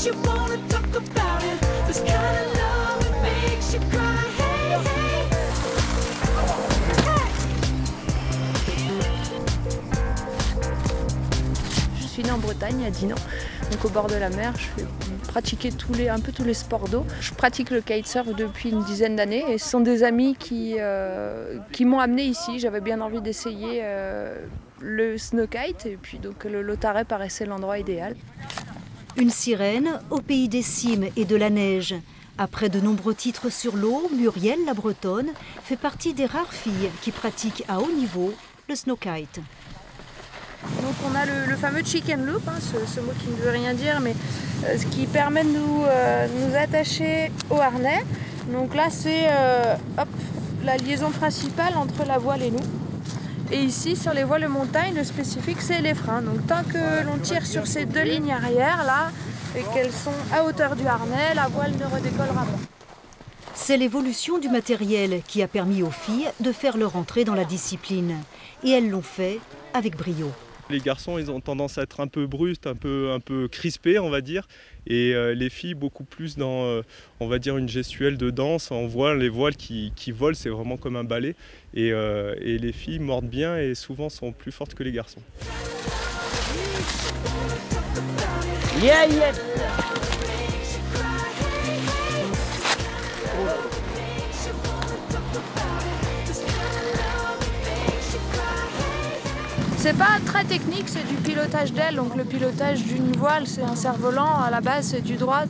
Je suis née en Bretagne à Dinan, donc au bord de la mer. Je fais pratiquer un peu tous les sports d'eau. Je pratique le kitesurf depuis une dizaine d'années et ce sont des amis qui m'ont amenée ici. J'avais bien envie d'essayer le snow kite et puis donc le Lautaret paraissait l'endroit idéal. Une sirène au pays des cimes et de la neige. Après de nombreux titres sur l'eau, Muriel, la Bretonne, fait partie des rares filles qui pratiquent à haut niveau le snow kite. Donc on a le fameux chicken loop, hein, ce mot qui ne veut rien dire, mais ce qui permet de nous attacher au harnais. Donc là c'est la liaison principale entre la voile et nous. Et ici sur les voiles de montagne, le spécifique c'est les freins. Donc tant que l'on tire sur ces deux lignes arrière là et qu'elles sont à hauteur du harnais, la voile ne redécollera pas. C'est l'évolution du matériel qui a permis aux filles de faire leur entrée dans la discipline. Et elles l'ont fait avec brio. Les garçons, ils ont tendance à être un peu brusques, un peu crispés, on va dire. Et les filles, beaucoup plus dans, on va dire, une gestuelle de danse. On voit les voiles qui volent, c'est vraiment comme un ballet. Et les filles mordent bien et souvent sont plus fortes que les garçons. Yeah, yeah. C'est pas très technique, c'est du pilotage d'aile. Donc le pilotage d'une voile, c'est un cerf-volant. À la base, c'est du droite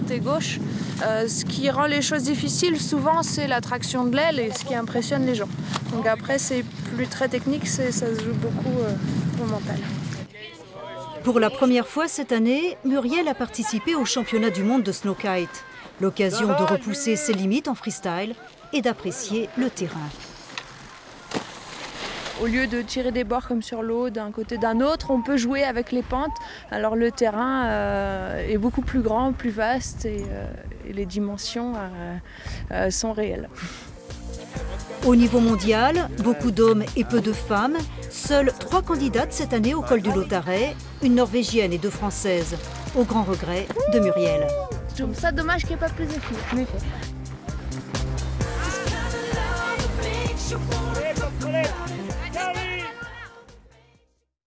et gauche. Ce qui rend les choses difficiles, souvent, c'est la traction de l'aile et ce qui impressionne les gens. Donc après, c'est plus très technique, ça se joue beaucoup au mental. Pour la première fois cette année, Muriel a participé au championnat du monde de snow kite. L'occasion de repousser ses limites en freestyle et d'apprécier le terrain. Au lieu de tirer des bords comme sur l'eau d'un côté d'un autre, on peut jouer avec les pentes. Alors le terrain est beaucoup plus grand, plus vaste et les dimensions sont réelles. Au niveau mondial, beaucoup d'hommes et peu de femmes. Seules 3 candidates cette année au col du Lautaret, une Norvégienne et 2 Françaises, au grand regret de Muriel. Je trouve ça dommage qu'il n'y ait pas plus de filles.